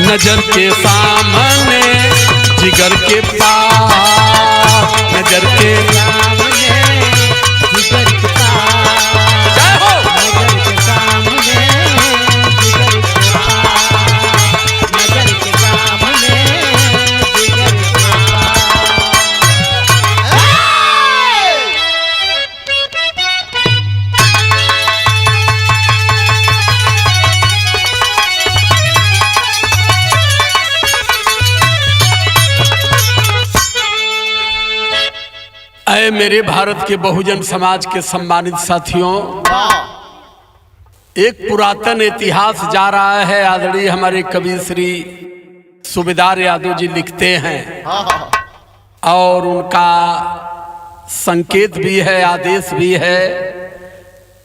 नजर के सामने जिगर के पास, नजर के सामने जिगर के पास, जय हो। नजर के सामने जिगर के पास, नजर के सामने जिगर के ऐ मेरे भारत के बहुजन समाज के सम्मानित साथियों, एक पुरातन इतिहास जा रहा है। आदरणीय हमारे कवि श्री सूबेदार यादव जी लिखते हैं और उनका संकेत भी है, आदेश भी है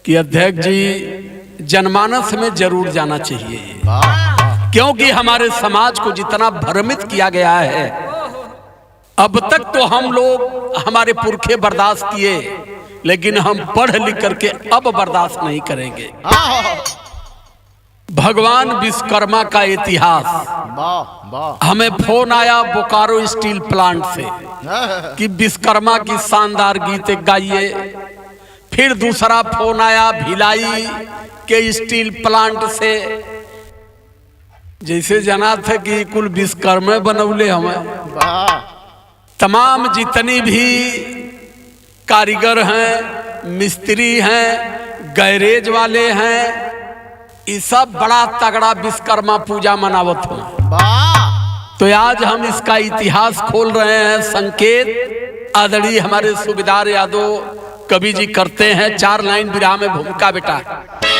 कि अध्यक्ष जी जनमानस में जरूर जाना चाहिए, क्योंकि हमारे समाज को जितना भ्रमित किया गया है अब तक तो हम लोग हमारे पुरखे बर्दाश्त किए, लेकिन हम पढ़ लिख करके अब बर्दाश्त नहीं करेंगे। भगवान विश्वकर्मा का इतिहास, हमें फोन आया बोकारो स्टील प्लांट से कि विश्वकर्मा की शानदार गीत गाइए। फिर दूसरा फोन आया भिलाई के स्टील प्लांट से, जैसे जाना था कि कुल विश्वकर्मा बनौले हमें। तमाम जितनी भी कारीगर हैं, मिस्त्री हैं, गैरेज वाले हैं, ये सब बड़ा तगड़ा विश्वकर्मा पूजा मनावत हैं। तो आज हम इसका इतिहास खोल रहे हैं। संकेत आदरणीय हमारे सूबेदार यादव कवि जी करते हैं। 4 लाइन विराम में भूमिका बेटा,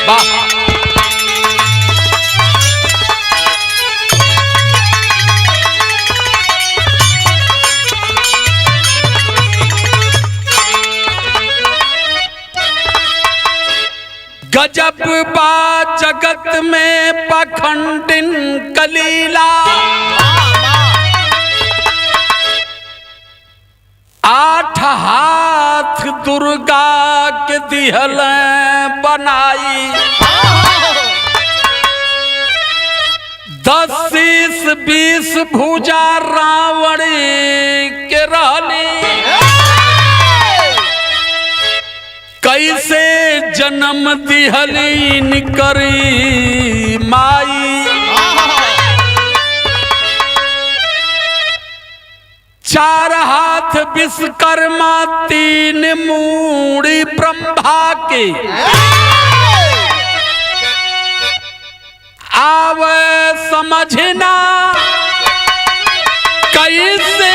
वाह। गजब बा जगत में पाखंडिन कलीला, 8 हाथ दुर्गा के दिहल बनाई, 10 20 भुजा रावण के रहली, कैसे जन्म दिहलीन करी माई, 4 हाथ विश्वकर्मा 3 मूड़ी ब्रह्मा के, आवे समझना कैसे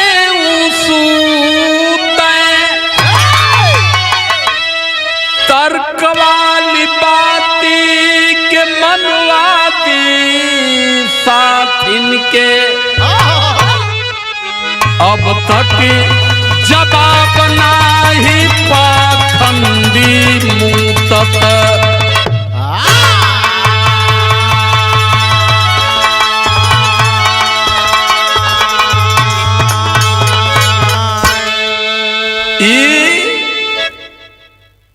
तर्क वाली बाती के मनवाती साथ इनके, अब तक जवाब नाही पाखंडी मुतत,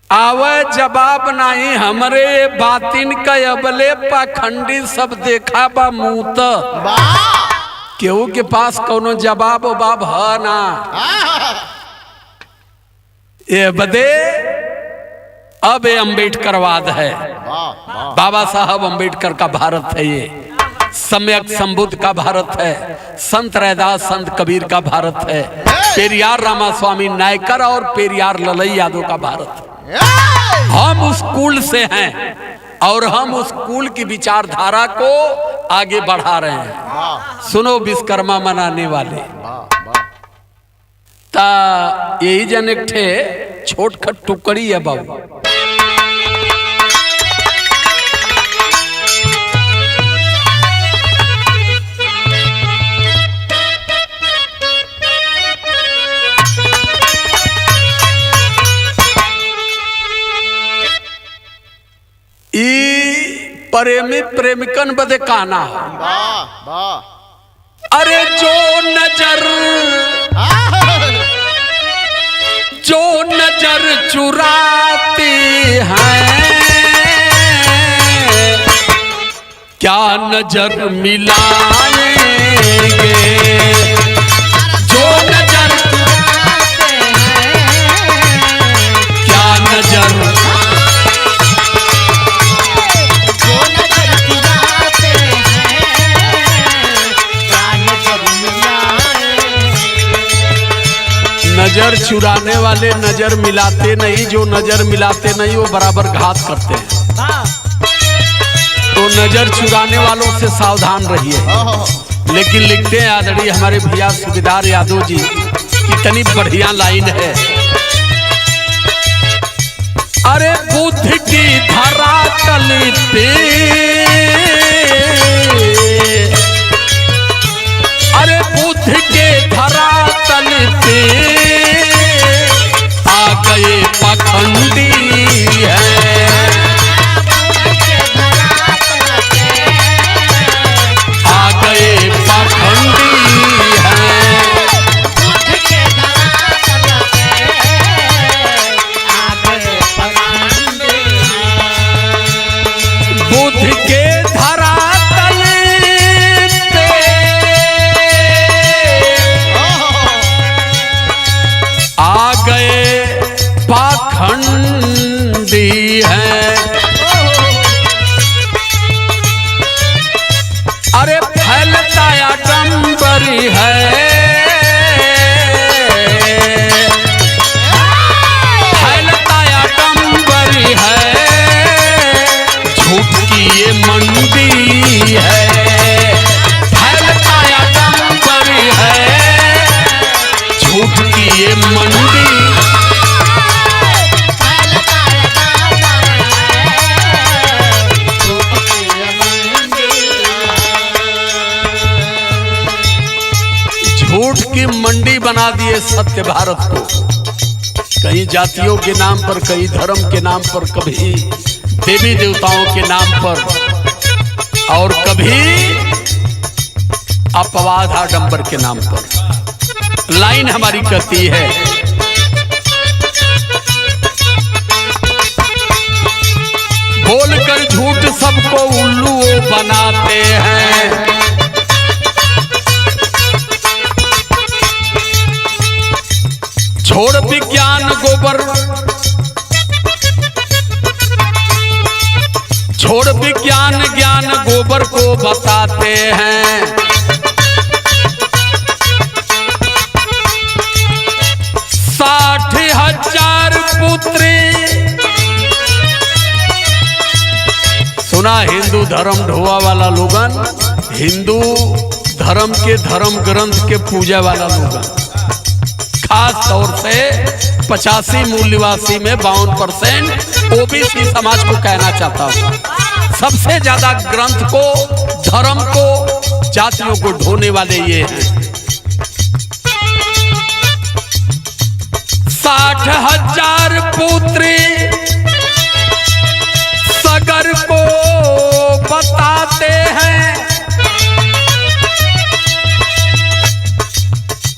आवे जवाब नहीं हमरे बातिन का अबले पाखंडी सब देखा बा मूत, केहू के पास कोनो जवाब बाब है ना। ये बदे अब ये अम्बेडकरवाद है। बाबा साहब अम्बेडकर का भारत है, ये सम्यक संबुद्ध का भारत है, संत रैदास संत कबीर का भारत है, पेरियार रामास्वामी नायकर और पेरियार ललई यादव का भारत है। हम उस कुल से हैं और हम उस कुल की विचारधारा को आगे बढ़ा रहे हैं। सुनो विश्वकर्मा मनाने वाले, ता यही जन एक ठे छोटखट टुकड़ी है बाबू। प्रेमी प्रेमिकन बदे काना, अरे जो नजर चुराती हैं क्या नजर मिलाएंगे जो नजर, क्या नजर नजर चुराने वाले नजर मिलाते नहीं, जो नजर मिलाते नहीं वो बराबर घात करते हैं। तो नजर चुराने वालों से सावधान रहिए। लेकिन लिखते हैं आदरणीय हमारे भैया सूबेदार यादव जी, कितनी बढ़िया लाइन है। अरे बुद्ध की धरातल पे, अरे बुद्ध के धरातल पे आ गए पाखंडी है, आ गए पाखंडी है। बुद्ध के धरातल पे आ गए पाखंडी है। अरे फैलता आडंबर है, फैलता आडंबर है, झूठ की ये मंडी है, फैलता आडंबर है, झूठ की ये मंडी। झूठ की मंडी बना दिए सत्य भारत को, कहीं जातियों के नाम पर, कहीं धर्म के नाम पर, कभी देवी देवताओं के नाम पर, और कभी अपवाद आडंबर के नाम पर। लाइन हमारी कहती है, बोलकर झूठ सबको उल्लू बनाते हैं, छोड़ विज्ञान गोबर, छोड़ विज्ञान ज्ञान गोबर को बताते हैं। 60,000 पुत्र, सुना हिंदू धर्म ढोआ वाला लोगन, हिंदू धर्म के धर्म ग्रंथ के पूजा वाला लोगन, खास तौर से 85 मूल निवासी में 52% ओबीसी समाज को कहना चाहता हूँ। सबसे ज्यादा ग्रंथ को, धर्म को, जातियों को ढोने वाले ये हैं। 60,000 पुत्र सगर को बताते हैं,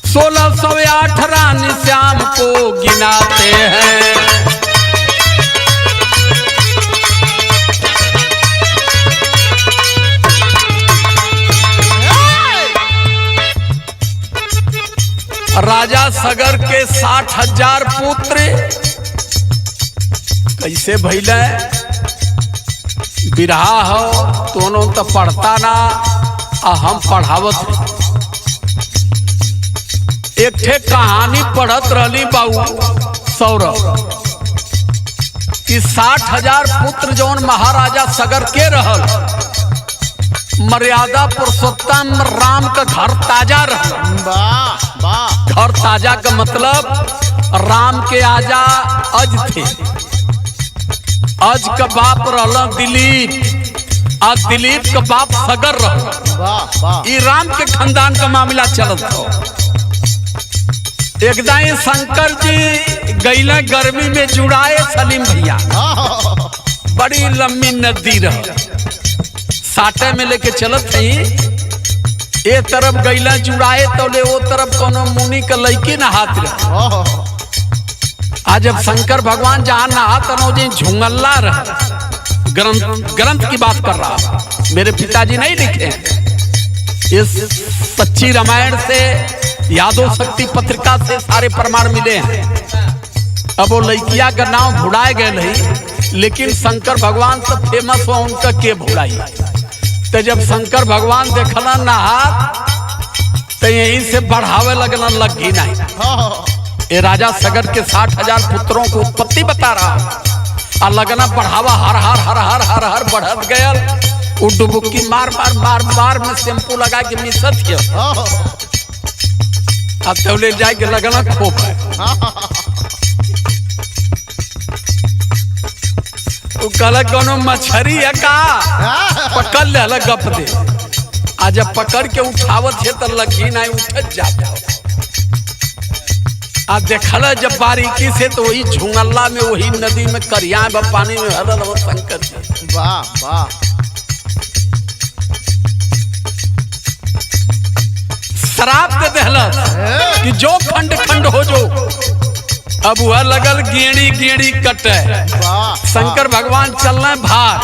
1608 रानी श्याम को गिनाते हैं। राजा सगर के 60,000 पुत्र कैसे भइले? बिरहा हो तो तो पढ़ता ना, हम पढ़ावत। एक ठे कहानी पढ़त रही बाबू सौरभ कि 60,000 पुत्र जौन महाराजा सगर के रहल, मर्यादा पुरुषोत्तम राम का घर ताजा रहल। घर ताजा का मतलब राम के आजा अज थे, अज का बाप रहल दिलीप, आज दिलीप का बाप सगर रहल। ये राम के खानदान का मामला चलत हो। एकदा शंकर जी गईला गर्मी में जुड़ाए सलीम भैया, बड़ी लंबी नदी रह, साटे में लेके चलत है। ए तरफ गईला जुड़ाए तो ले वो तरफ कोनो मुनि का लड़की नहात रहे। आज जब शंकर भगवान जहाँ नहात न झुंगल्ला रहे, ग्रंथ की बात कर रहा। मेरे पिताजी नहीं लिखे। इस सच्ची रामायण से, यादव शक्ति पत्रिका से सारे प्रमाण मिले हैं। अब वो लड़किया का नाम भुलाए गए नहीं, लेकिन शंकर भगवान से फेमस हुआ उनका के भुलाई। तो जब शंकर भगवान देखना नहात तो यहीं से बढ़ावे लगना लगी नहीं। ये राजा सगर के 60,000 पुत्रों को उत्पत्ति बता रहा और लगना बढ़ावा हर हर हर हर हर हर बढ़त गया। वो डुबुक्की मार मार मार मार में शैम्पू लगा के मिसत है। अब तो ले जाए के लगना खोप है। वो कल कोनो मछरी है का पकड़ ले गप दे। आज जब पकड़ के उठावत है तो लगी नहीं उठत जाता। आ देखल जब बारीकी से तो वही झुंगल्ला में, वही नदी में, करिया में, पानी में हरल हो शंकर जी। वाह वाह। शराब दे दहलत कि जो खंड खंड हो जो। अब वह लगल गेड़ी गेड़ी कटे। शंकर भगवान चलना भार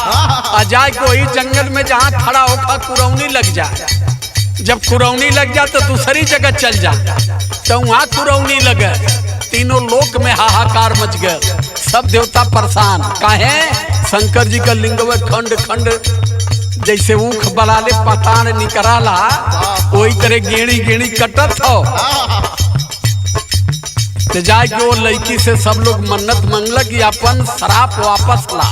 आ जाए को वही जंगल में जहाँ खड़ा होकर कुरौनी लग जाए। जब कुरौनी लग जाए तो दूसरी जगह चल जाए तो वहाँ कुरौनी लगे। तीनों लोक में हाहाकार मच गए, सब देवता परेशान। काहे? शंकर जी का लिंग में खंड खंड जैसे ऊख बलाले पतान निकराला, वही तरह गेड़ी गेड़ी कटत हो। तो जाके वो लड़की से सब लोग मन्नत मंगल कि अपन शराब वापस ला।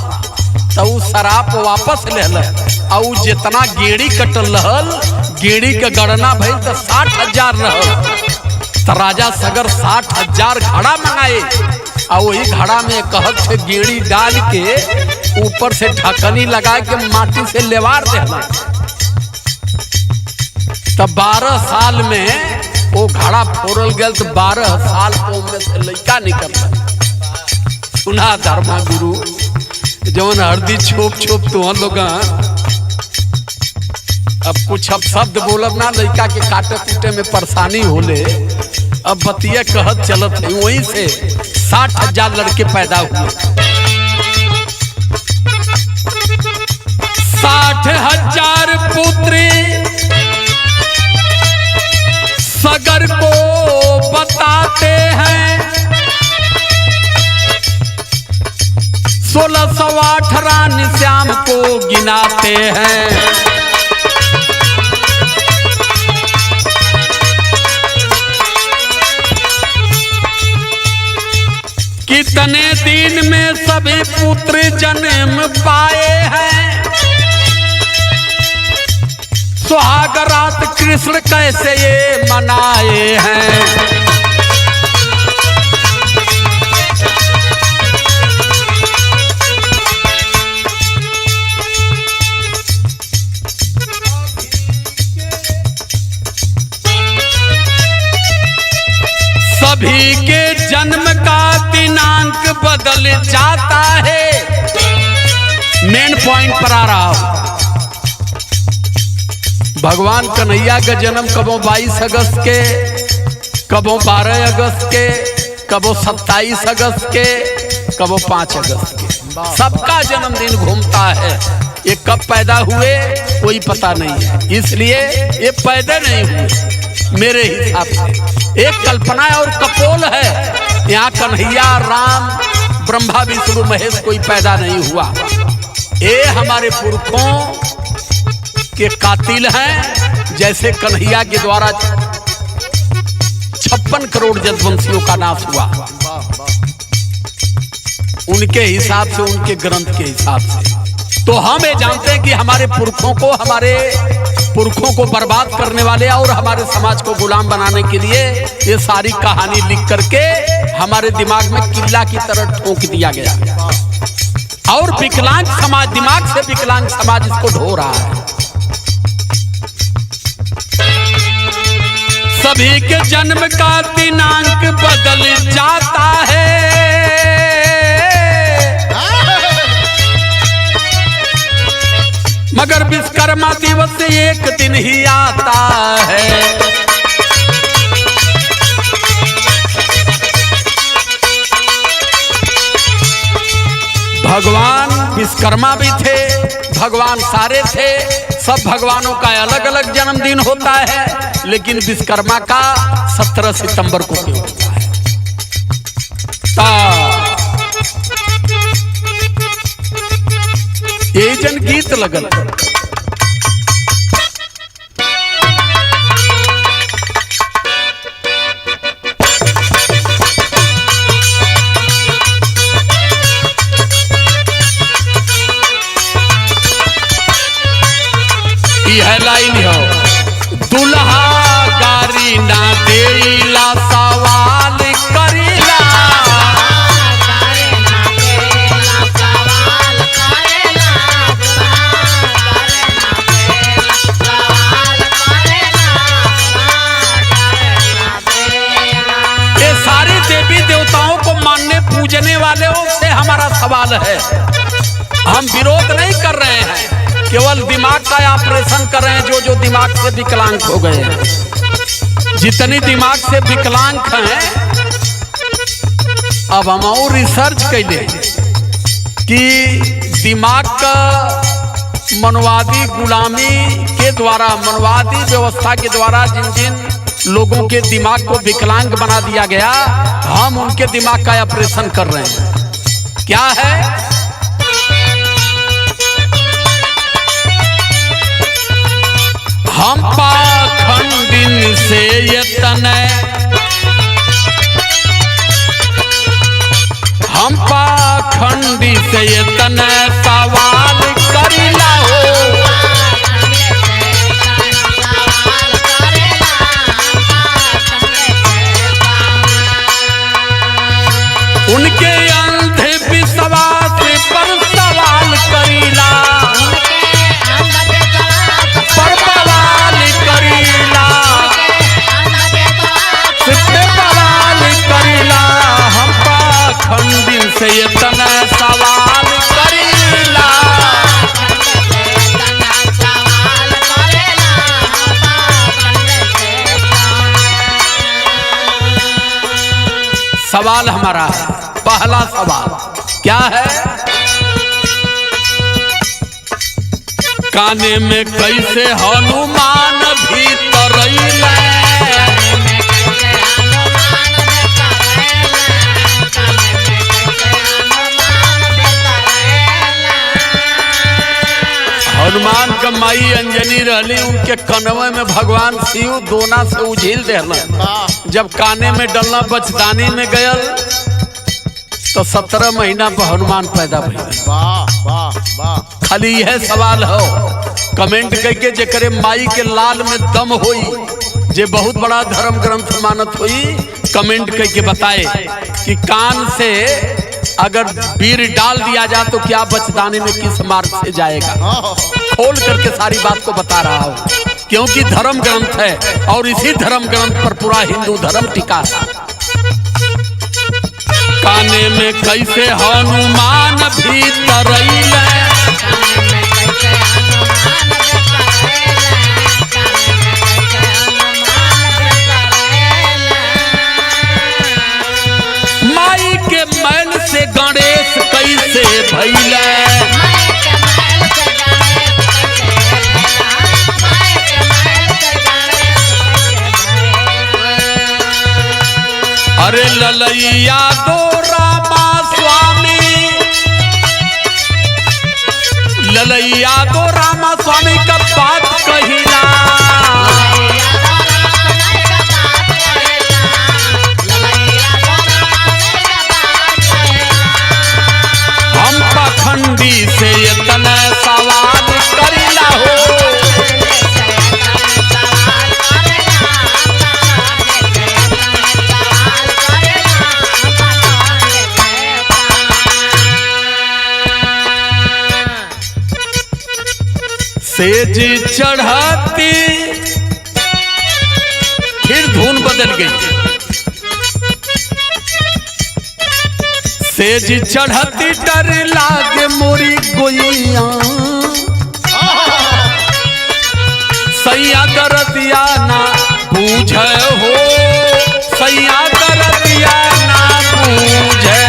तो वो शराब वापस ले और जितना गेड़ी कटल रहल, गेड़ी के गणना भई तो 60,000 रहल। तो राजा सगर 60,000 घड़ा मंगाए और वही घड़ा में कहत से गेड़ी डाल के ऊपर से ढकनी लगा के माटी से लेवार देना। तब 12 साल में वो घड़ा फोड़ल गया। तो 12 साल को में से लड़का निकल। सुना धर्मा गुरु जौन हरदी छोप छोप तो हम लोग अब कुछ अब शब्द बोलब ना, लड़का के काटे कूटे में परेशानी होले। अब बतिया कहत चलत है। वहीं से 60,000 लड़के पैदा हुए। 60,000 पुत्री सगर को बताते हैं। 1618 निश्याम को गिनाते हैं। कितने दिन में सभी पुत्र जन्म पाए हैं। सुहाग रात कृष्ण कैसे ये मनाए हैं। सभी के जन्म का दिनांक बदल जाता है। मेन पॉइंट पर आ रहा हूं। भगवान कन्हैया का जन्म कबो 22 अगस्त के, कबो 12 अगस्त के, कबो 27 अगस्त के, कबो 5 अगस्त के। सबका जन्मदिन घूमता है। ये कब पैदा हुए कोई पता नहीं है, इसलिए ये पैदा नहीं हुए मेरे हिसाब से। एक कल्पना और कपोल है। यहाँ कन्हैया, राम, ब्रह्मा, विष्णु, महेश कोई पैदा नहीं हुआ। ये हमारे पुरखों के कातिल हैं। जैसे कन्हैया के द्वारा 56 करोड़ जदवंशियों का नाश हुआ, उनके हिसाब से, उनके ग्रंथ के हिसाब से। तो हम ये जानते हैं कि हमारे पुरखों को बर्बाद करने वाले और हमारे समाज को गुलाम बनाने के लिए ये सारी कहानी लिख करके हमारे दिमाग में किल्ला की तरह ठोक दिया गया। और विकलांग समाज, दिमाग से विकलांग समाज इसको ढो रहा है। सभी के जन्म का दिनांक बदल जाता है। मगर विश्वकर्मा दिवस एक दिन ही आता है। भगवान विश्वकर्मा भी थे, भगवान सारे थे, सब भगवानों का अलग अलग जन्मदिन होता है, लेकिन विश्वकर्मा का 17 सितंबर को क्यों होता है? ये जन गीत लगल यह लाइन हो, दुल्हा गारी ना देला सवाल करेला, ये सारे देवी देवताओं को मानने पूजने वाले से हमारा सवाल है। हम विरोध नहीं कर रहे हैं, केवल दिमाग का ऑपरेशन कर रहे हैं। जो दिमाग से विकलांग हो गए हैं, जितनी दिमाग से विकलांग हैं, अब हम और रिसर्च कैले कि दिमाग का मनवादी गुलामी के द्वारा, मनवादी व्यवस्था के द्वारा जिन जिन लोगों के दिमाग को विकलांग बना दिया गया, हम उनके दिमाग का ऑपरेशन कर रहे हैं। क्या है? हम पाखंडिन से ये तने, हम पाखंडी से ये तने सवाल करीला हो, उनके अंधे विश्वास पर सवाल करीला, खंडिन से ये तना सवाल करीला। सवाल हमारा है, पहला सवाल क्या है? काने में कैसे हनुमान भीतर रहीले, हनुमान का माई अंजनी रहली, उनके कनवे में भगवान शिव दोना से उझिल देहलन। जब काने में डलना बचदानी में गयल तो 17 महीना पर हनुमान पैदा भइल। खाली यह सवाल हो, कमेंट करके जेकरे माई के लाल में दम होई, जे बहुत बड़ा धर्म ग्रंथ मानत होई, कमेंट करके बताए कि कान से अगर बीर डाल दिया जाए तो क्या बचदाने में किस मार्ग से जाएगा। खोल करके सारी बात को बता रहा हूँ, क्योंकि धर्म ग्रंथ है और इसी धर्म ग्रंथ पर पूरा हिंदू धर्म टिका है। काने में कैसे हनुमान भीतर रहीले, माई के मैल से गणेश कैसे भइले, अरे ललैया दो रामा स्वामी, ललैया दो रामा स्वामी का बात कहिला, हम पाखंडी से इतना सवाल करीला हो, सेज चढ़ाती, फिर धुन बदल गई, सेज चढ़ती डर लागे मोरी गोइया, सैया दरदिया ना बूझे हो, सैया दरदिया ना बूझे,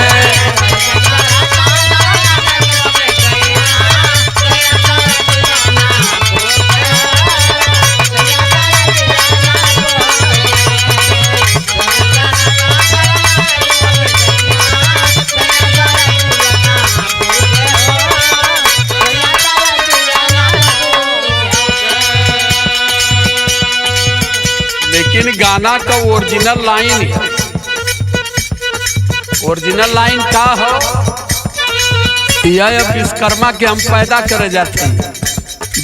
लेकिन गाना का ओरिजिनल लाइन का हो, यह विश्वकर्मा के हम पैदा करे जाते हैं।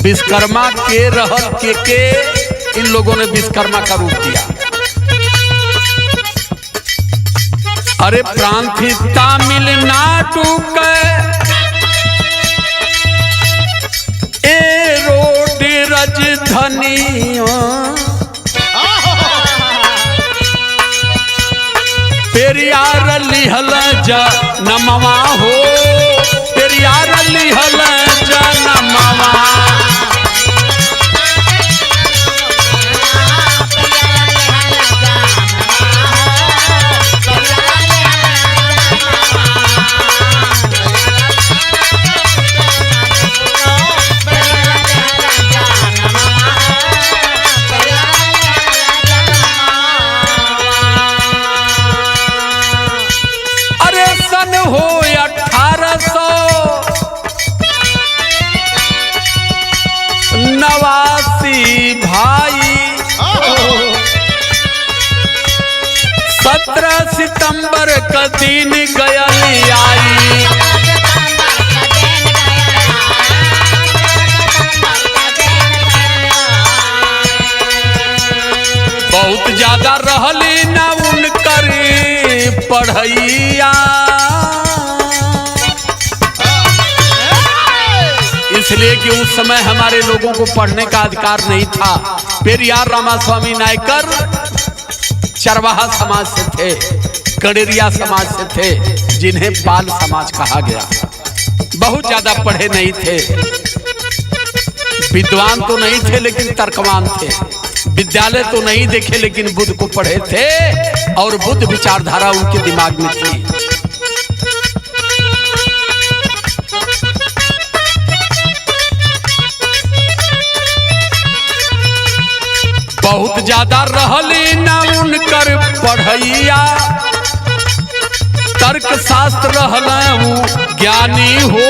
विश्वकर्मा के रहल के इन लोगों ने विश्वकर्मा का रूप दिया। अरे प्रांत तमिलनाडु के ए रोड राजधानियों पेरियार लिहल जनमवा हो, पेरियार लिहल जनमवा। हो 1889 भाई, 17 सितंबर का दिन गयली आई। बहुत ज्यादा रहली ना उनकर पढ़ैया, इसलिए कि उस समय हमारे लोगों को पढ़ने का अधिकार नहीं था। पेरियार रामास्वामी नायकर चरवाहा समाज से थे, कड़ेरिया समाज से थे, जिन्हें बाल समाज कहा गया। बहुत ज्यादा पढ़े नहीं थे, विद्वान तो नहीं थे लेकिन तर्कवान थे। विद्यालय तो नहीं देखे लेकिन बुद्ध को पढ़े थे और बुद्ध विचारधारा उनके दिमाग में थी। बहुत ज्यादा रहली ना उनकर पढ़ैया, तर्क शास्त्र रहल ज्ञानी हो,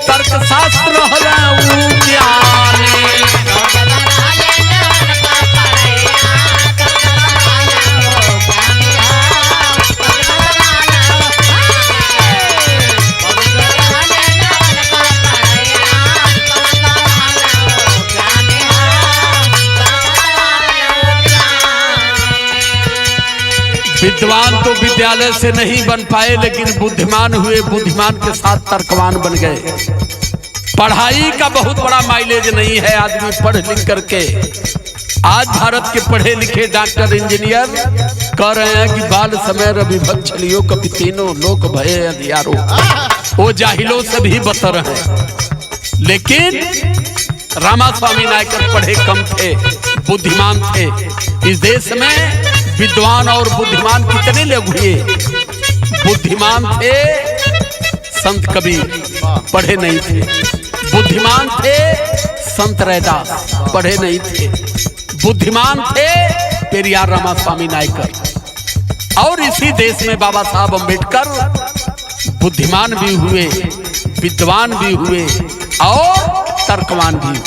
तर्क शास्त्र रहल ज्ञानी। विद्वान तो विद्यालय से नहीं बन पाए लेकिन बुद्धिमान हुए, बुद्धिमान के साथ तर्कवान बन गए। पढ़ाई का बहुत बड़ा माइलेज नहीं है, आदमी पढ़ लिख करके। आज भारत के पढ़े लिखे डॉक्टर इंजीनियर कह रहे हैं कि बाल समय रवि भक्त छलियो कपि तीनों लोक भये अंधियारो, वो जाहिलों से भी बदतर हैं। लेकिन रामास्वामी नायकर पढ़े कम थे, बुद्धिमान थे। इस देश में विद्वान और बुद्धिमान कितने लोग हुए? बुद्धिमान थे संत कबीर, पढ़े नहीं थे। बुद्धिमान थे संत रैदास, पढ़े नहीं थे। बुद्धिमान थे पेरियार रामास्वामी नायकर। और इसी देश में बाबा साहब अम्बेडकर बुद्धिमान भी हुए, विद्वान भी हुए और तर्कवान भी हुए।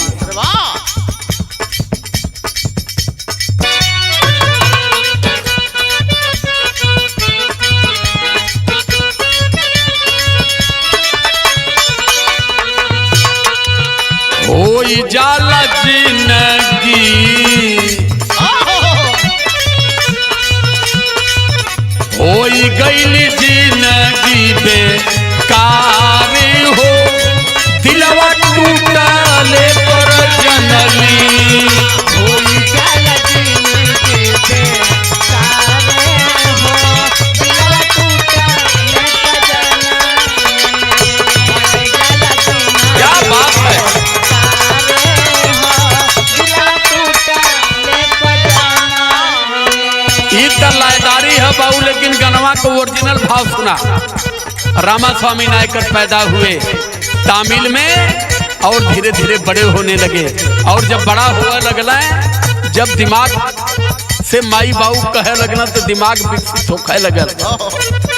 होई जाला जिंदगी, होई गईली जिंदगी बेकार हो, दिलवा टूटले पर जनली। होई जाला जिंदगी बेकार हो, दिलवा टूटले पर जनली। क्या बात है! लायदारी है बाबू, लेकिन गनवा को ओरिजिनल भाव सुना। रामास्वामी नायकर पैदा हुए तमिल में और धीरे धीरे बड़े होने लगे। और जब बड़ा हुआ लगला, जब दिमाग से माई बाबू कहे लगना तो दिमाग विकसित होने लगल।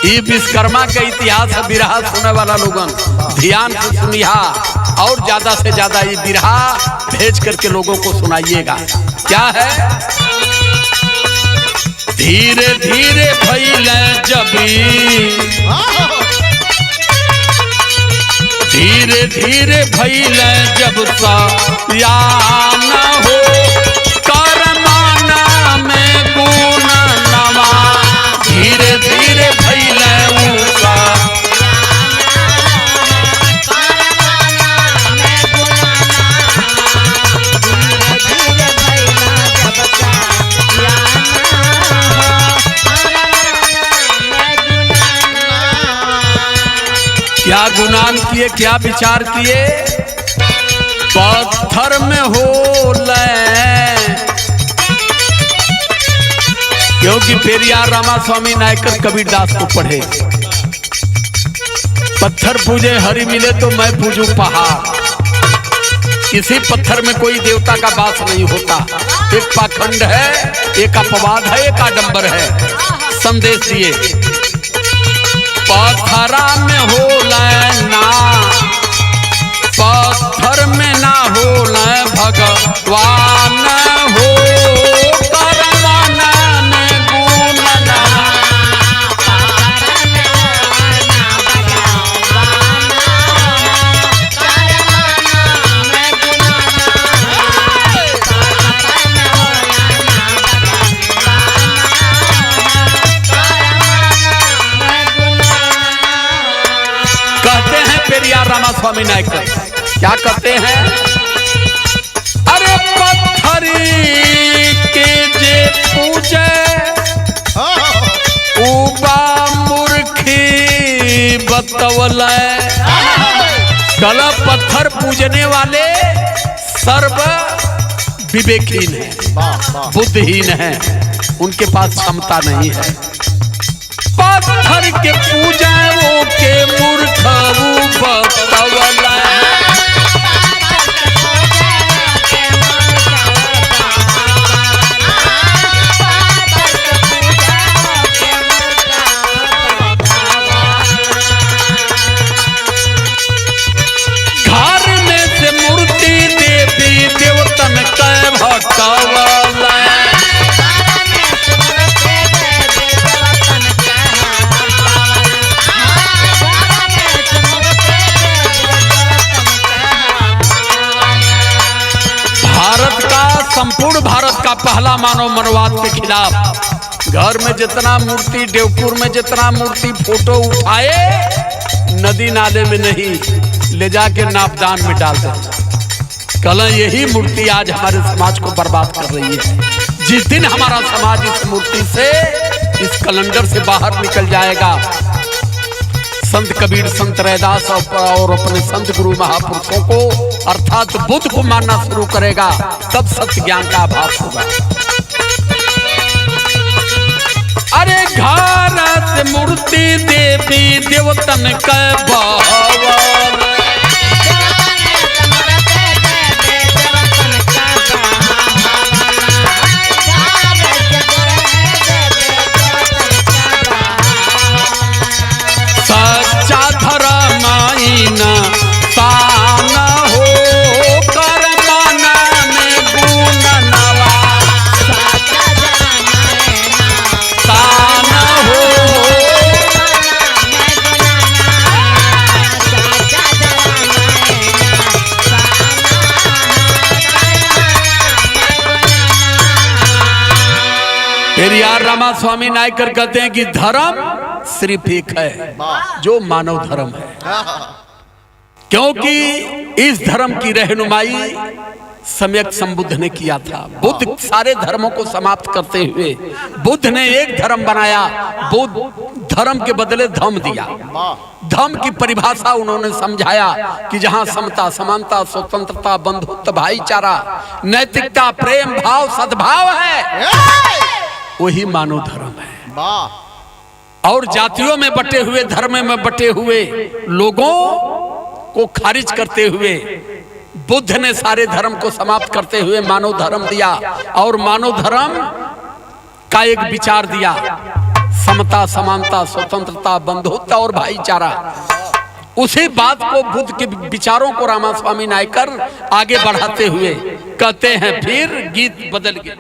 ये विश्वकर्मा का इतिहास बिरहा सुने वाला लोगन ध्यान से सुनिया और ज्यादा से ज्यादा ये बिरहा भेज करके लोगों को सुनाइएगा। क्या है? धीरे धीरे फैले जबी, धीरे धीरे फैले जब सा या न हो करमाना में गुण नवा, धीरे धीरे फैले ऊसा क्या गुनान किए, क्या विचार किए। पत्थर में हो क्योंकि पेरियार रामा स्वामी नायकर कबीरदास को पढ़े, पत्थर पूजे हरि मिले तो मैं पूजू पहाड़। किसी पत्थर में कोई देवता का वास नहीं होता, एक पाखंड है, एक अपवाद है, एक आडंबर है। संदेश दिए पत्थरा में हो ना, पत्थर में ना हो भगवान हो करवाना में गुण ना, पेरियार रामा स्वामी नायकर क्या कहते हैं। अरे पत्थरी के जे पूजे उबा मूर्खी बतवल, कला पत्थर पूजने वाले सर्व विवेकहीन है, बुद्धिहीन है, उनके पास क्षमता नहीं है। पत्थर के पूजा वो के मूर्ख बतवला, घर में से मूर्ति देवी देवतन के भटवला, संपूर्ण भारत का पहला मानव मनवाद के खिलाफ घर में जितना मूर्ति, देवपुर में जितना मूर्ति फोटो उठाए नदी नाले में नहीं, ले जाके नापदान में डाल दे। कल यही मूर्ति आज हमारे समाज को बर्बाद कर रही है। जिस दिन हमारा समाज इस मूर्ति से, इस कैलेंडर से बाहर निकल जाएगा, संत कबीर, संत रैदास और अपने संत गुरु महापुरुषों को अर्थात बुद्ध को मानना शुरू करेगा, तब सत्य ज्ञान का आभास होगा। अरे घर से मूर्ति देवी देवतन के भवन, सच्चा धर्म आईना सान हो करमाना में गुण नवा, सान हो पेरियार रामा स्वामी नायकर कहते हैं कि धर्म सिर्फ एक है जो मानव धर्म है, क्योंकि इस धर्म की रहनुमाई सम्यक संबुद्ध ने किया था। बुद्ध सारे धर्मों को समाप्त करते हुए बुद्ध ने एक धर्म बनाया, बुद्ध धर्म के बदले धम दिया। धम की परिभाषा उन्होंने समझाया कि जहां समता, समानता, स्वतंत्रता, बंधुत्व, भाईचारा, नैतिकता, प्रेम भाव, सद्भाव है, वही मानव धर्म है। और जातियों में बटे हुए, धर्म में बटे हुए लोगों को खारिज करते हुए बुद्ध ने सारे धर्म को समाप्त करते हुए मानव धर्म दिया, और मानव धर्म का एक विचार दिया, समता, समानता, स्वतंत्रता, बंधुत्व और भाईचारा। उसी बात को, बुद्ध के विचारों को रामा स्वामी नायकर आगे बढ़ाते हुए कहते हैं, फिर गीत बदल गया।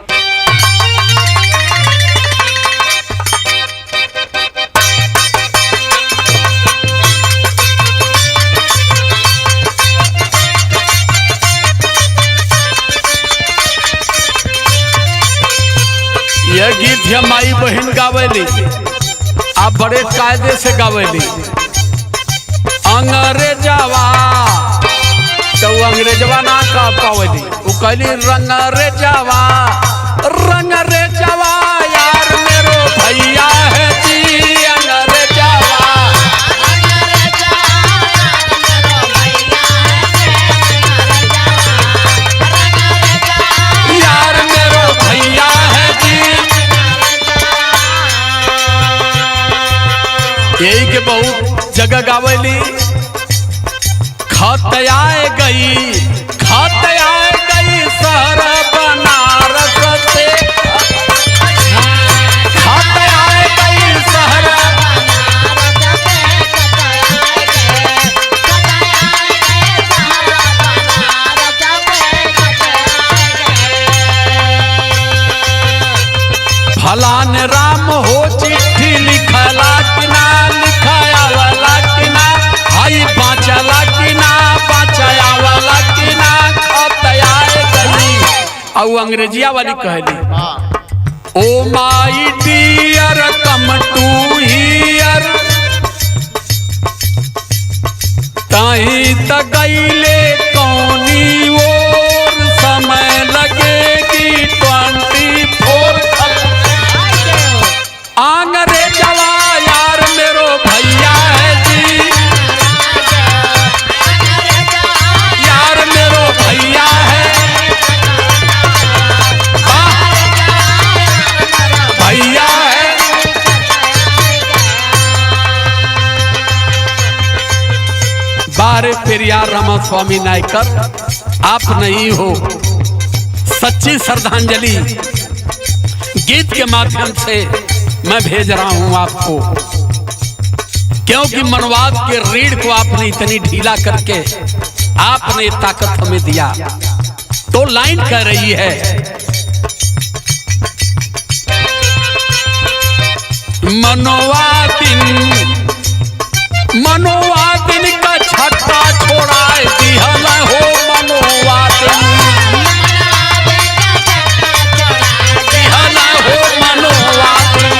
यह गीत है माई बहन गावेली, आप बड़े कायदे से गावेली। अंग्रेजवा तो अंग्रेजवा ना कह पावेली, वो कहली रंग रेजवा यार मेरो भैया है जी। अंग्रेजवा यार मेरो भैया है जी। यही के बहुत जगह गावेली। खतयाए गई शहर बनारस से, खतयाए गई शहर। फलान राम हो चिट्ठी लिखला कि ना लिखाया वाला कि ना, भाई बाँचला कि ना बाँचाया वाला कि ना। खतयाए गई और अंग्रेजिया वाली कहली ओ माई डियर कम टू हियर, ताही त गईले कौनी और समय लगेगी 24। अंग्रेजवा यार मेरो भैया है जी। यार मेरो भैया है, भैया है। बारे पेरियार रामास्वामी नायकर, आप नहीं हो। सच्ची श्रद्धांजलि गीत के माध्यम से मैं भेज रहा हूं आपको, क्योंकि मनवाद के रीढ़ को आपने इतनी ढीला करके आपने ताकत हमें दिया। तो लाइन कह रही है मनोवादिन का छट्टा छोड़ाए दिहला हो। मनोवादिन दिहला हो मनोवादिन।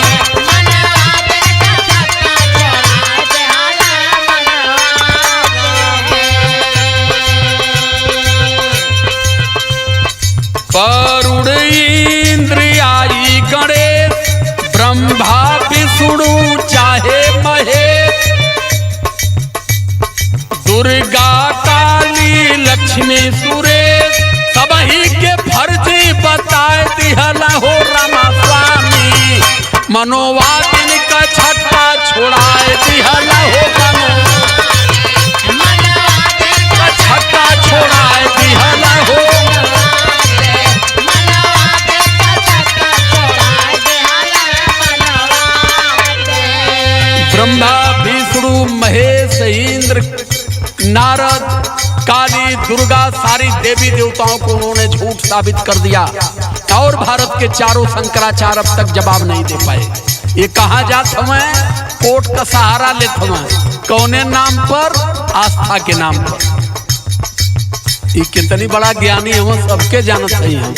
करुण इंद्रियाई गणेश ब्रह्मा विष्णु चाहे महेश, दुर्गा काली लक्ष्मी सुरेश सबही के फर्जी बताए दिहला हो रामास्वामी। मनोवादिन का छट्टा छोड़ाए दिहला हो। छट्टा छोड़ाए दिहला हो। ब्रह्मा विष्णु महेश इंद्र नारद काली दुर्गा सारी देवी देवताओं को उन्होंने झूठ साबित कर दिया और भारत के चारों शंकराचार्य अब तक जवाब नहीं दे पाए। ये कहा जात हमें कोर्ट का सहारा लेते हमें, कौने नाम पर? आस्था के नाम पर। ये कितनी बड़ा ज्ञानी हम सबके जानत है। हम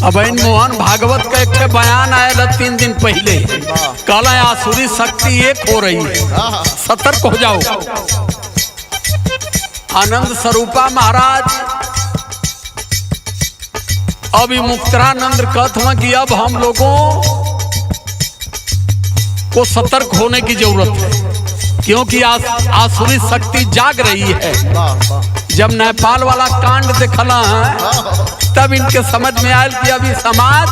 अब मोहन भागवत का एक बयान आया 3 दिन पहले, कहला आसुरी शक्ति एक हो रही है, सतर्क हो जाओ। आनंद स्वरूपा महाराज अभी मुक्तरानंद कहते हैं कि अब हम लोगों को सतर्क होने की जरूरत है, क्योंकि आसुरी शक्ति जाग रही है। जब नेपाल वाला कांड देखला है तब इनके समझ में आयल कि अभी समाज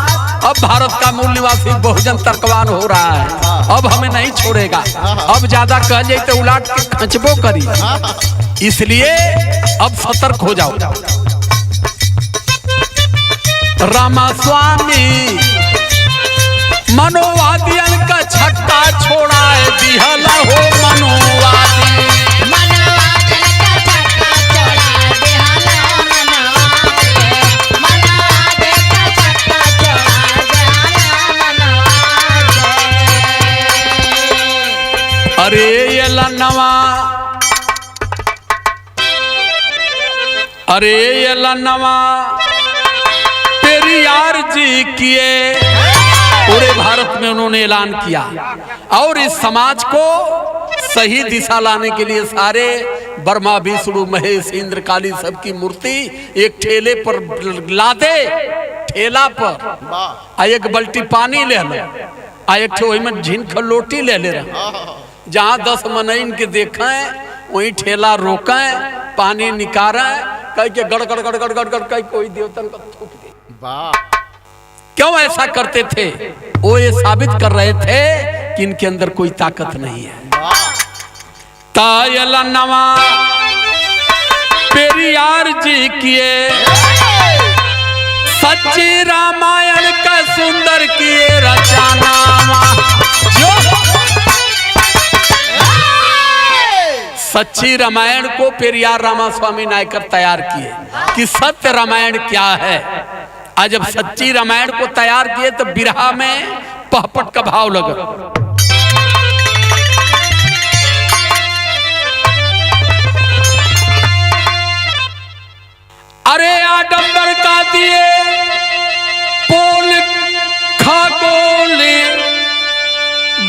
अब भारत का मूल निवासी बहुजन तर्कवान हो रहा है, अब हमें नहीं छोड़ेगा। अब ज्यादा कह जाए तो उलाट के खचबो करी, इसलिए अब सतर्क हो जाओ। रामास्वामी मनोवादियन का छट्टा छोड़ाए दिहला हो। मनोवादी अरे ये लन्नवा, अरे ये लन्नवा पेरियार जी किए में उन्होंने ऐलान किया और इस समाज को सही दिशा लाने के लिए सारे ब्रह्मा विष्णु महेश इंद्र काली सबकी मूर्ति एक ठेले पर लादे, ठेला पर आ एक बल्टी पानी ले लो आ एक ठे में झिनख लोटी ले ले रहा। जहाँ 10 मनइन के देखें वही ठेला रोकें, पानी निकालें, कह के गड़ गड़ गड़ गड़ गड़ गड़ कह कोई देवतन को थूक दे। क्यों ऐसा करते थे? वो ये साबित कर रहे थे कि इनके अंदर कोई ताकत नहीं है। तायल नवा पेरियार जी किए, सच्ची रामायण का सुंदर किए रचना। जो सच्ची रामायण को पेरियार रामास्वामी नायकर तैयार किए कि सत्य रामायण क्या है। आज जब सच्ची रामायण को तैयार किए तो बिरहा में पहपट का भाव लगा। अरे आडंबर का दिए पोल खगोले,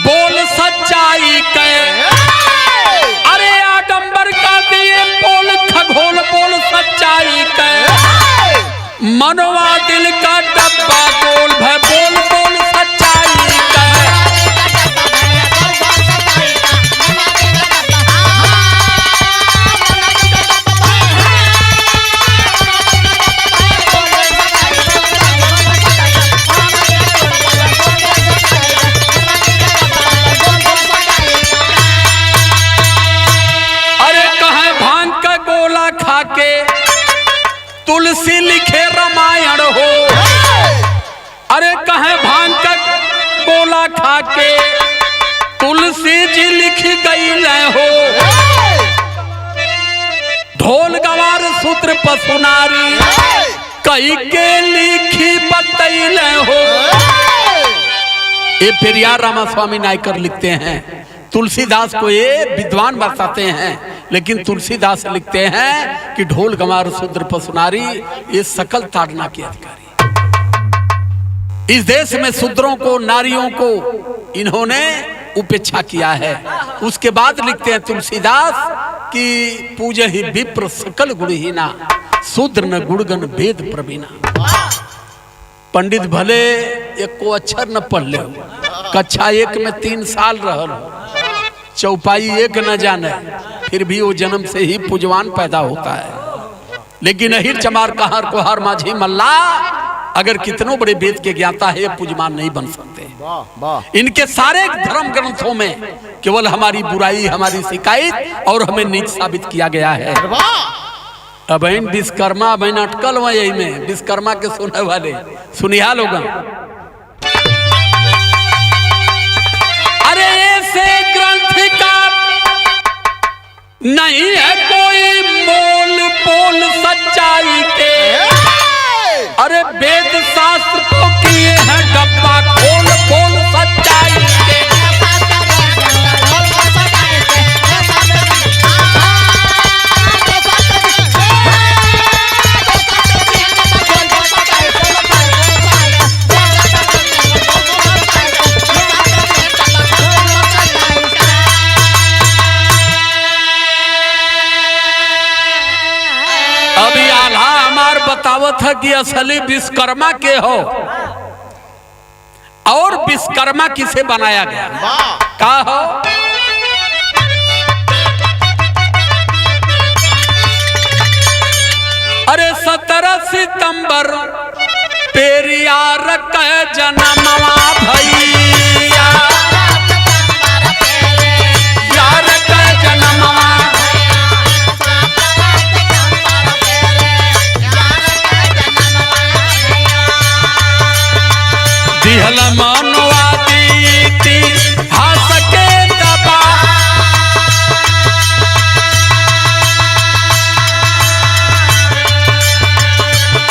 बोल सच्चाई के। अरे आडंबर का दिए पोल खगोल, बोल सच्चाई के। मनवा दिल का डब्बा गोल भय, बोल बोल सच्चाई के। तुलसी लिखे रामायण हो। अरे कहे भांग का गोला खा के तुलसी जी लिखी गई हो। ढोल गवार सूत्र पसुनारी कई के लिखी बतैल हो। ये पेरियार रामास्वामी नायकर लिखते हैं। तुलसीदास को ये विद्वान बताते हैं, लेकिन तुलसीदास लिखते हैं कि ढोल गंवार शूद्र पसुनारी ये सकल ताड़ना के अधिकारी। इस देश में शूद्रों को, नारियों को इन्होंने उपेक्षा किया है। उसके बाद लिखते हैं तुलसीदास कि पूजे ही विप्र सकल गुणहीना, शूद्र न गुणगन भेद प्रवीणा। पंडित भले एक को अक्षर न पढ़ ले, कक्षा 1 में 3 साल रहल, चौपाई 1 न जाने, फिर भी वो जन्म से ही पूजवान पैदा होता है। लेकिन अहिर चमार कहार कोहार माझी मल्ला अगर कितनों बड़े वेद के ज्ञाता है, पूजवान नहीं बन सकते। इनके सारे धर्म ग्रंथों में केवल हमारी बुराई, हमारी शिकायत और हमें नीच साबित किया गया है। अब विश्वकर्मा बहन अटकल हुआ यही में, विश्वकर्मा के सुनने वाले सुनिया लोग। अरे ऐसे ग्रंथ का नहीं है कोई मोल, पोल सच्चाई के। अरे वेद शास्त्र को किए हैं डब्बा खोल, पोल सच्चाई के। बतावत है कि असली विश्वकर्मा के हो और विश्वकर्मा किसे बनाया गया का हो। अरे 17 सितंबर पेरियार का जन्मवा भैया, यार का जन्मवा दिहल मनवादी हंस के दबा।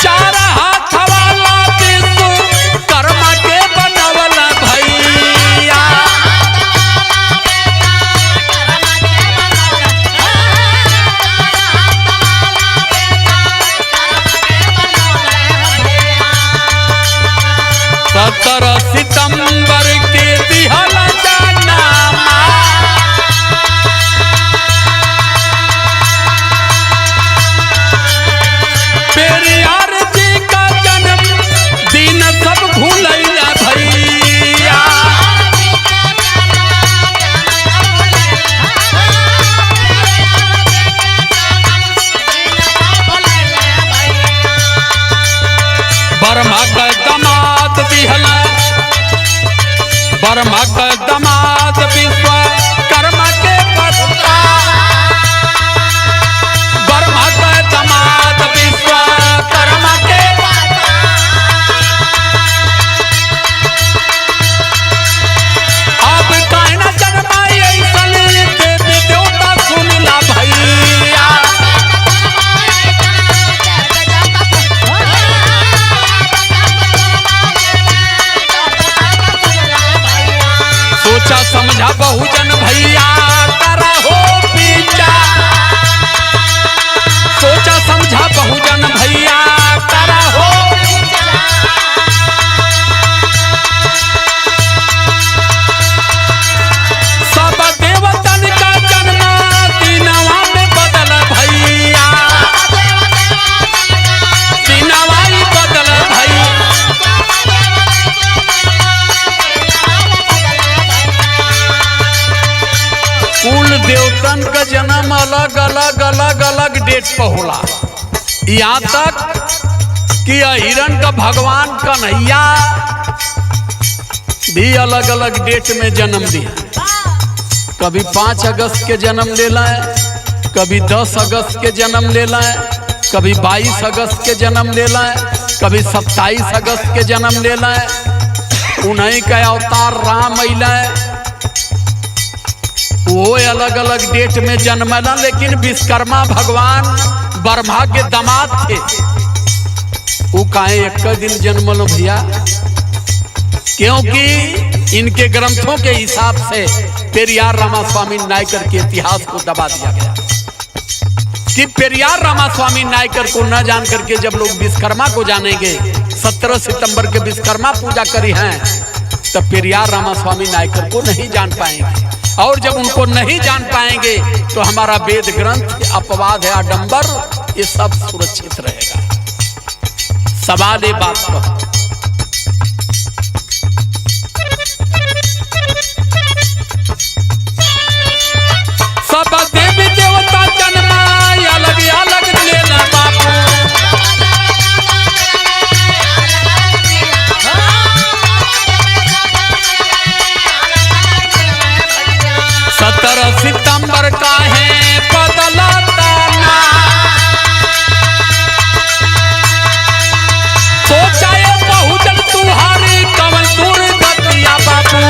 चार हाथ वाला विश्वकर्मा के बनवल भैया। सितंबर अलग अलग अलग अलग डेट पर होला। यहाँ तक कि हिरण का भगवान कन्हैया भी अलग अलग डेट में जन्म लिया। कभी 5 अगस्त के जन्म लेला है, कभी 10 अगस्त के जन्म लेला है, कभी 22 अगस्त के जन्म लेला है, कभी 27 अगस्त के जन्म लेला है। उन्हीं का अवतार राम अइला है, वो अलग अलग डेट में जन्मला। लेकिन विश्वकर्मा भगवान ब्रह्मा के दामाद थे, वो काहे एक दिन जन्मल भैया? क्योंकि इनके ग्रंथों के हिसाब से पेरियार रामास्वामी नायकर के इतिहास को दबा दिया गया कि पेरियार रामास्वामी नायकर को न जान करके जब लोग विश्वकर्मा को जानेंगे, 17 सितंबर के विश्वकर्मा पूजा करी हैं, तब पेरियार रामास्वामी नायकर को नहीं जान पाएंगे। और जब उनको नहीं जान पाएंगे तो हमारा वेद ग्रंथ, अपवाद है, आडंबर, ये सब सुरक्षित रहेगा। सवाल ये बात पर सब देवी देवता जन्मा अलग अलग लेना बापू। 17 सितंबर का है बदला ताना, सोचा ये बहुजन तुम्हारी कमल दूर दतिया बापू।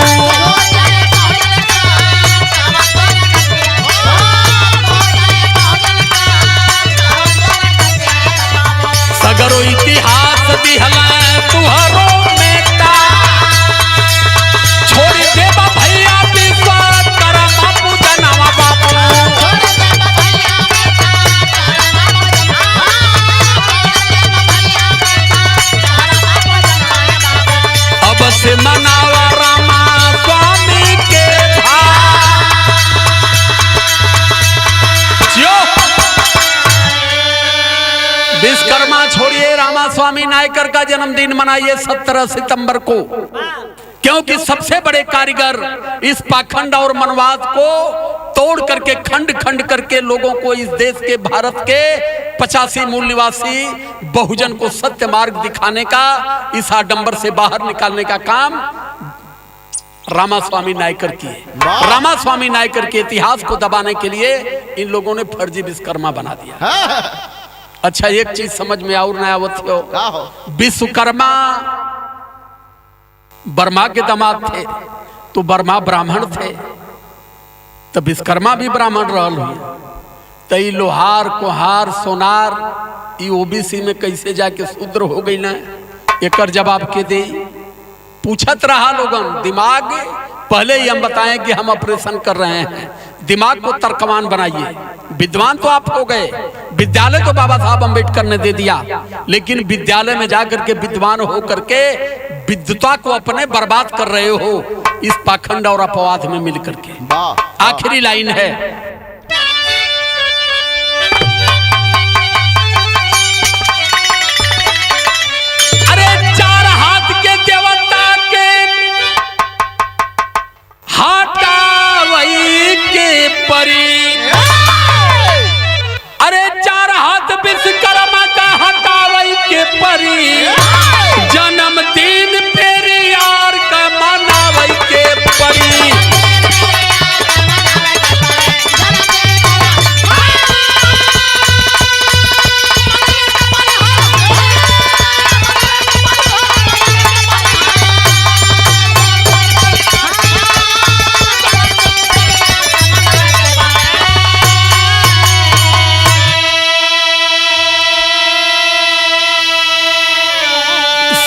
सगरो इतिहास दिहला तुहरो नेता, छोड़ देवा भैया विश्वास कर बापू जनावा बापू। अब से मनावा रामा स्वामी के विश्वकर्मा छोड़िए, रामास्वामी नायकर का जन्मदिन मनाइए 17 सितंबर को, क्योंकि सबसे बड़े कारीगर इस पाखंड और मनवाद को तोड़ करके खंड खंड करके लोगों को, इस देश के भारत के 85 मूल निवासी बहुजन को सत्य मार्ग दिखाने का, इस आडंबर से बाहर निकालने का काम रामास्वामी नायकर किए। रामास्वामी नायकर के इतिहास को दबाने के लिए इन लोगों ने फर्जी विश्वकर्मा बना दिया। अच्छा, एक चीज समझ में और नया हो, विश्वकर्मा ब्रह्मा के दामाद थे, तो ब्रह्मा ब्राह्मण थे, तो विश्वकर्मा भी ब्राह्मण रहल हुई। तो ये लोहार कोहार सोनार ये ओबीसी में कैसे जाके शूद्र हो गई ना, एकर जवाब के दे। पूछत रहा लोगन, दिमाग पहले ही हम बताएं कि हम ऑपरेशन कर रहे हैं, दिमाग को तर्कवान बनाइए। विद्वान तो आप हो गए, विद्यालय तो बाबा साहब अम्बेडकर ने दे दिया, लेकिन विद्यालय में जाकर के विद्वान हो करके विद्वता को अपने बर्बाद कर रहे हो इस पाखंड और अपवाद में मिलकर के। आखिरी लाइन है, अरे 4 हाथ के देवता के हटावई के परी, अरे 4 हाथ विश्वकर्मा का हटावई के परी, जन्मदिन पेरियार का मनावई के परी।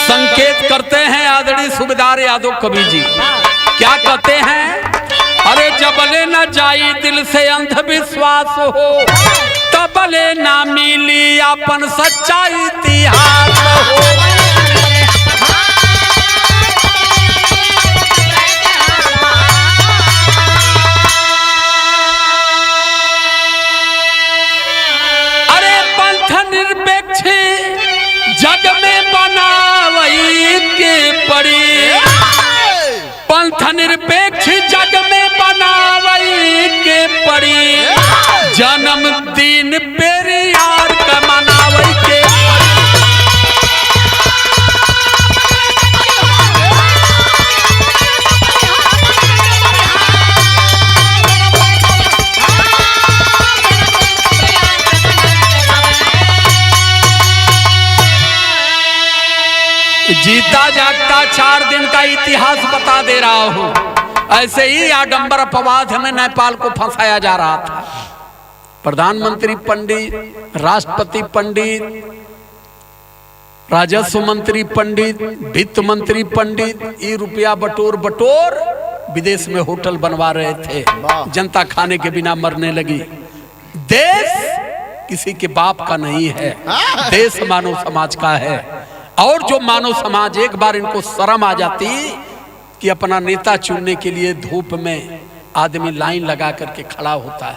संकेत करते हैं आदरणीय सूबेदार यादव कवि जी, क्या कहते हैं? अरे जबले न जाई दिल से अंधविश्वास हो, तबले ना मिली अपन सच्चा इतिहास हो। अरे पंथ निरपेक्ष जग में बनावई के पड़ी, पंथ निरपेक्ष जग में बनावई के पड़ी, जन्मदिन पेरियार का मनावे के जीता जागता 4 दिन का इतिहास बता दे रहा हूं। ऐसे ही आडंबर अपवाद में नेपाल को फंसाया जा रहा था। प्रधानमंत्री पंडित, राष्ट्रपति पंडित, राजस्व मंत्री पंडित, वित्त मंत्री पंडित, ये रुपया बटोर बटोर विदेश में होटल बनवा रहे थे। जनता खाने के बिना मरने लगी। देश किसी के बाप का नहीं है, देश मानव समाज का है। और जो मानव समाज, एक बार इनको शर्म आ जाती कि अपना नेता चुनने के लिए धूप में आदमी लाइन लगा करके खड़ा होता है,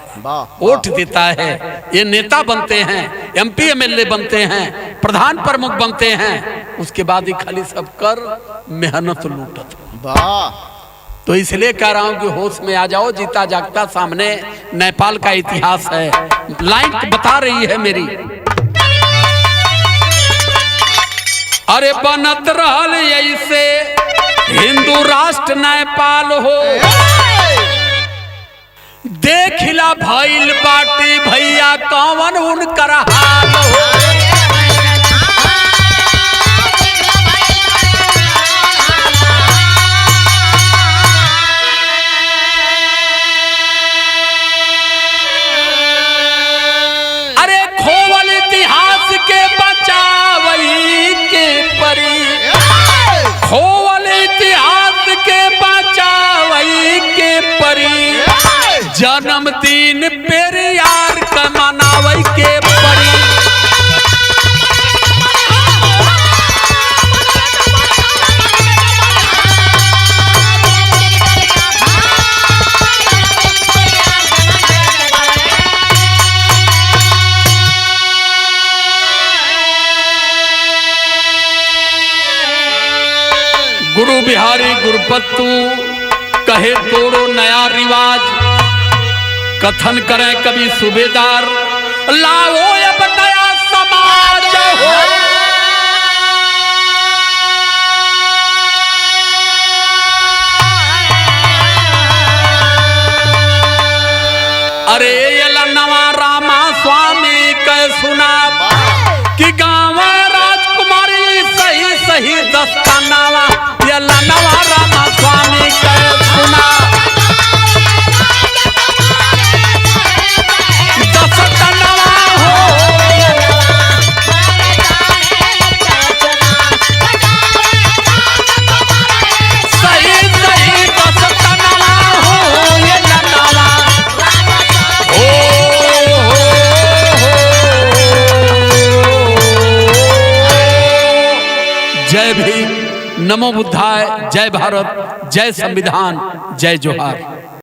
वोट देता है, ये नेता बनते हैं, MP MLA बनते हैं, प्रधान प्रमुख बनते हैं, उसके बाद ही खाली सब कर मेहनत लूटत। तो इसलिए कह रहा हूं कि होश में आ जाओ। जीता जागता सामने नेपाल का इतिहास है। लाइन बता रही है मेरी। अरे बनत रहल ऐसे हिंदू राष्ट्र नेपाल हो, देखिला भइल बाटी भैया कौन उनकर हाल हो। अरे खोवल इतिहास के बचावई के परी, खोवल इतिहास के बचावई के परी, जन्मदिन पेरियार का मनावई के परी। गुरु बिहारी गुरुपत्तु कहे तोड़ो नया रिवाज, कथन करें कभी सूबेदार, लाओ अब नया समाज हो। अरे ये नवा रामा स्वामी कह सुना कि गाँव राजकुमारी सही सही दस्तानावा, ये नवा रामा स्वामी कह सुना दस्तानावा हो। सही सही दस्तानावा हो, ये नवा जय भीम, नमो बुद्धाय, जय भारत, जय संविधान, जय जोहार।